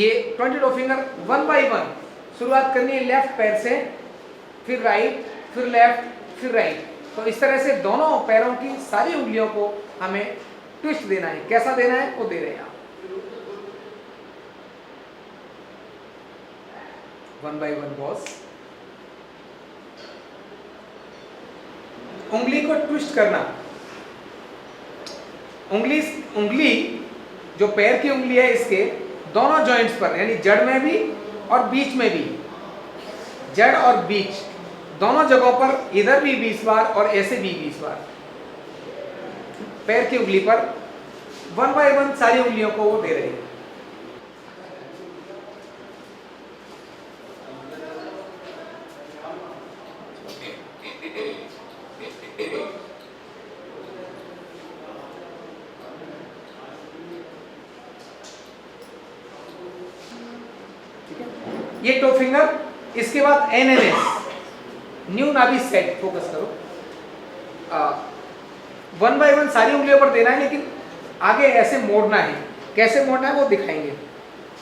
ये 20 to finger 1 bye 1 शुरुआत करनी है लेफ्ट पैर से, फिर राइट, फिर लेफ्ट, फिर राइट। तो इस तरह से दोनों पैरों की सारी उंगलियों को हमें ट्विस्ट देना है। कैसा देना है वो दे रहे हैं आप। 1 बाय 1 बॉस। उंगली को ट्विस्ट करना, उंगली जो पैर की उंगली है इसके दोनों जॉइंट्स पर, यानी जड़ में भी और बीच में भी, जड़ और बीच दोनों जगहों पर इधर भी 20 बार और ऐसे भी 20 बार पैर की उंगली पर 1 बाय 1 सारी उंगलियों को वो दे रहे हैं। ये टो फिंगर। इसके बाद एनएनएस, न्यू नाभि सेट। फोकस करो। 1 बाय 1 सारी उंगलियों पर देना है, लेकिन आगे ऐसे मोड़ना है। कैसे मोड़ना है वो दिखाएंगे।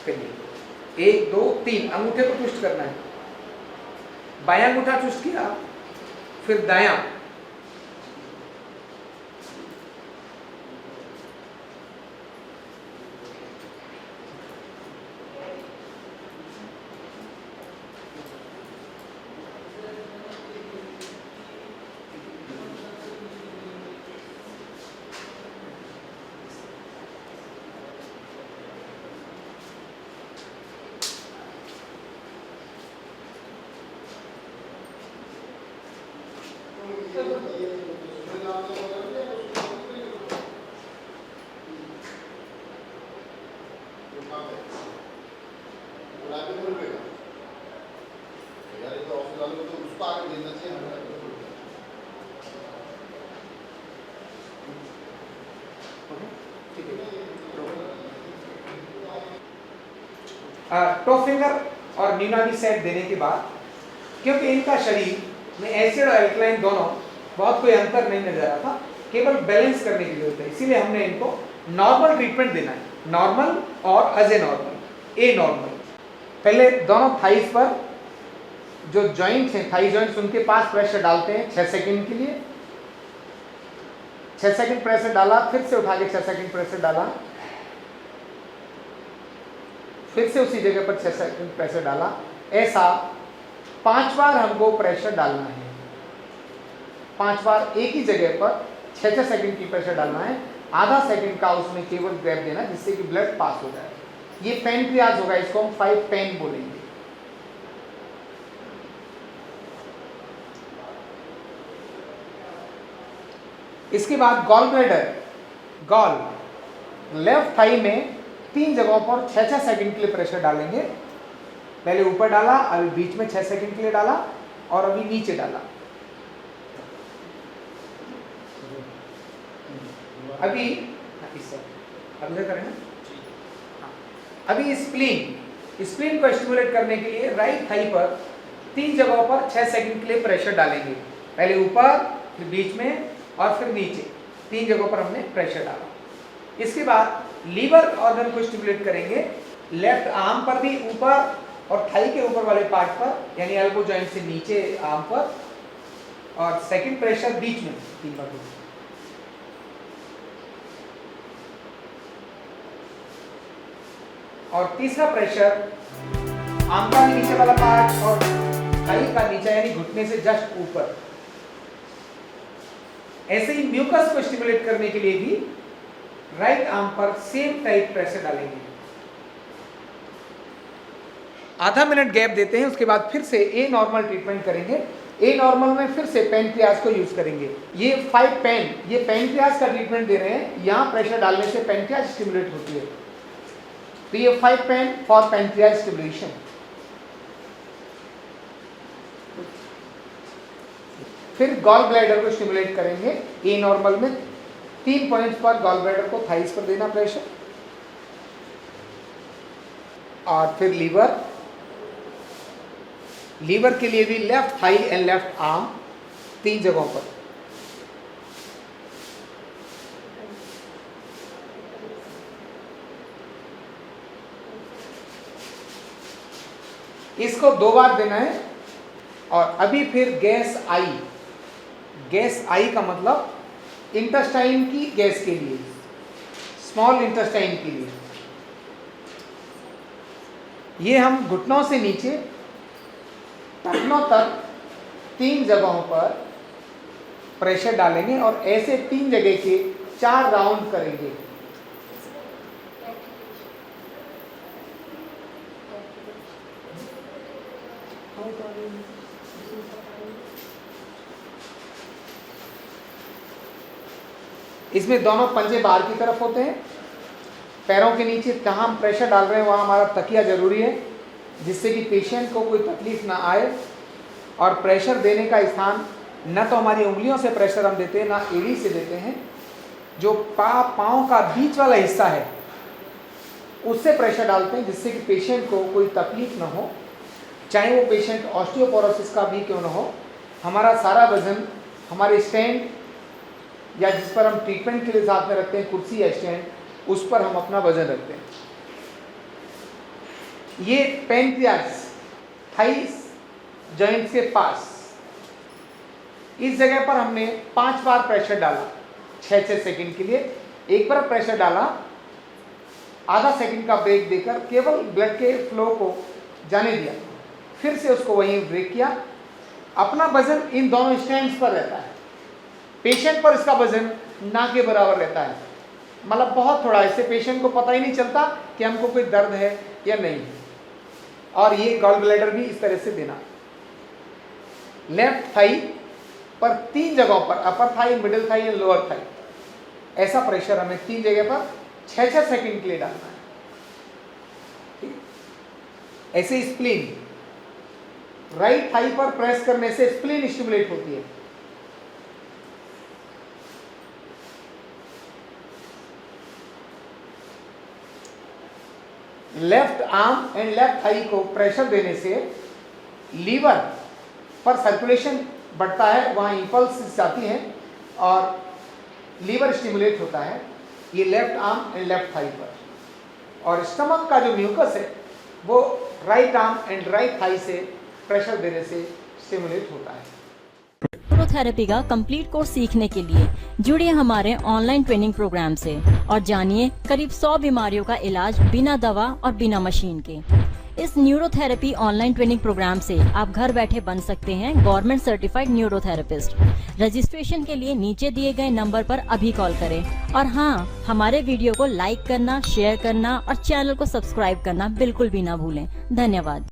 पहले 1 2 3 अंगूठे को ट्विस्ट करना है। बायां अंगूठा ट्विस्ट किया, फिर दायां, टो फिंगर और न्यू नाभि सेट देने के बाद, क्योंकि इनका शरीर में एसिड और एल्कलाइन दोनों बहुत कोई अंतर नहीं नजर आता था, केवल बैलेंस करने की जरूरत है, इसीलिए हमने इनको नॉर्मल ट्रीटमेंट देना है। नॉर्मल और as a normal, a normal. पहले दोनों थाइस पर जो जॉइंट्स हैं, थाई जॉइंट्स, उनके पास प्रेशर डालते हैं 6 सेकंड के लिए। 6 सेकंड प्रेशर डाला, फिर से उठा के 6 सेकंड प्रेशर डाला, फिर से उसी जगह पर 6 सेकंड प्रेशर डाला। ऐसा 5 बार हमको प्रेशर डालना है। 5 बार एक ही जगह पर 6-6 सेकंड की प्रेशर डालना है। आधा सेकंड का उसमें केवल गैप देना, जिससे कि ब्लड पास हो जाए। ये पैनक्रियाज होगा, इसको हम 5 पेन बोलेंगे। इसके बाद gall bladder, gall left thigh में 3 जगहों पर 6-6 सेकंड के लिए प्रेशर डालेंगे। पहले ऊपर डाला, अभी बीच में 6 सेकंड के लिए डाला, और अभी नीचे डाला। अभी अभी करें ना। अभी स्प्लीन को स्टिमुलेट करने के लिए राइट थाई पर 3 जगहों पर 6 सेकंड के लिए प्रेशर डालेंगे। पहले ऊपर, फिर बीच में और फिर नीचे, 3 जगहों पर हमने प्रेशर डाला। इसके बाद लीवर ऑर्गन को स्टिमुलेट करेंगे। लेफ्ट आर्म पर भी ऊपर और थाई के ऊपर वाले पार्ट पर, यानी एल्बो जॉइंट से नीचे आर्म पर, और सेकंड प्रेशर बीच में 3 बार। और तीसरा प्रेशर आर्म का नीचे वाला पार्ट और थाई का नीचे, यानी घुटने से जस्ट ऊपर। ऐसे ही म्यूकस को स्टिमुलेट करने के लिए भी राइट आर्म पर सेम टाइप प्रेशर डालेंगे। आधा मिनट गैप देते हैं, उसके बाद फिर से ए नॉर्मल ट्रीटमेंट करेंगे। ए नॉर्मल में फिर से पैनक्रियाज को यूज करेंगे। ये 5 पेन, ये पैनक्रियाज का ट्रीटमेंट दे रहे हैं। यहां प्रेशर डालने से पैनक्रियाज स्टिमुलेट होती है, तो ये 5 पेन फॉर पैनक्रियाज स्टिमुलेशन। फिर गॉल ब्लैडर को स्टिमुलेट करेंगे। ए नॉर्मल में 3 पॉइंट्स पर गॉल ब्लैडर को थाइस पर देना प्रेशर, और फिर लीवर के लिए भी left thigh and left arm 3 जगहों पर। इसको 2 बार देना है। और अभी फिर गैस आई, गैस आई का मतलब इंटेस्टाइन की गैस के लिए, स्मॉल इंटेस्टाइन के लिए। ये हम घुटनों से नीचे टखनों तक 3 जगहों पर प्रेशर डालेंगे और ऐसे 3 जगह के 4 राउंड करेंगे। इसमें दोनों पंजे बाहर की तरफ होते हैं। पैरों के नीचे जहाँ हम प्रेशर डाल रहे हैं वहाँ हमारा तकिया जरूरी है, जिससे कि पेशेंट को कोई तकलीफ ना आए। और प्रेशर देने का स्थान न तो हमारी उंगलियों से प्रेशर हम देते हैं, ना एड़ी से देते हैं। जो पाँव का बीच वाला हिस्सा है उससे प्रेशर डालते हैं, जिससे कि पेशेंट को कोई तकलीफ ना हो, चाहे वो पेशेंट ऑस्टियोपोरोसिस का भी क्यों ना हो। हमारा सारा वजन हमारे स्टैंड या जिस पर हम ट्रीटमेंट के लिए साथ में रखते हैं, कुर्सी या स्टैंड, उस पर हम अपना वजन रखते हैं। ये पेनक्रियास थाइस जॉइंट के पास, इस जगह पर हमने 5 बार प्रेशर डाला 6-6 सेकंड के लिए। एक बार प्रेशर डाला, आधा सेकंड का ब्रेक देकर केवल ब्लड के फ्लो को जाने दिया, फिर से उसको वहीं ब्रेक किया। अपना वजन इन दोनों स्टैंड्स पर रहता है, पेशेंट पर इसका वजन ना के बराबर रहता है, मतलब बहुत थोड़ा। इससे पेशेंट को पता ही नहीं चलता कि हमको कोई दर्द है या नहीं। और ये गॉल ब्लैडर भी इस तरह से देना। लेफ्ट थाई पर 3 जगहों पर, अपर थाई, मिडिल थाई या लोअर थाई, ऐसा प्रेशर हमें 3 जगह पर 6-6 सेकंड के लिए डालना है। ठीक? ऐसे स्प्लीन, राइट थाई पर प्रेस करने से स्प्लीन स्टिमुलेट होती है। Left arm and left thigh को प्रेशर देने से लीवर पर सर्कुलेशन बढ़ता है, वहाँ इंपल्स जाती है और लीवर स्टिमुलेट होता है। ये left arm and left thigh पर। और स्टमक का जो म्यूकस है वो right arm and right thigh से प्रेशर देने से स्टिमुलेट होता है। न्यूरोथेरेपी का कंप्लीट कोर्स सीखने के लिए जुड़िए हमारे ऑनलाइन ट्रेनिंग प्रोग्राम से और जानिए करीब 100 बीमारियों का इलाज बिना दवा और बिना मशीन के। इस न्यूरोथेरेपी ऑनलाइन ट्रेनिंग प्रोग्राम से आप घर बैठे बन सकते हैं गवर्नमेंट सर्टिफाइड न्यूरोथेरेपिस्ट। रजिस्ट्रेशन के लिए नीचे दिए गए नंबर पर अभी कॉल करें। और हाँ, हमारे वीडियो को लाइक करना, शेयर करना और चैनल को सब्सक्राइब करना बिल्कुल भी ना भूलें। धन्यवाद।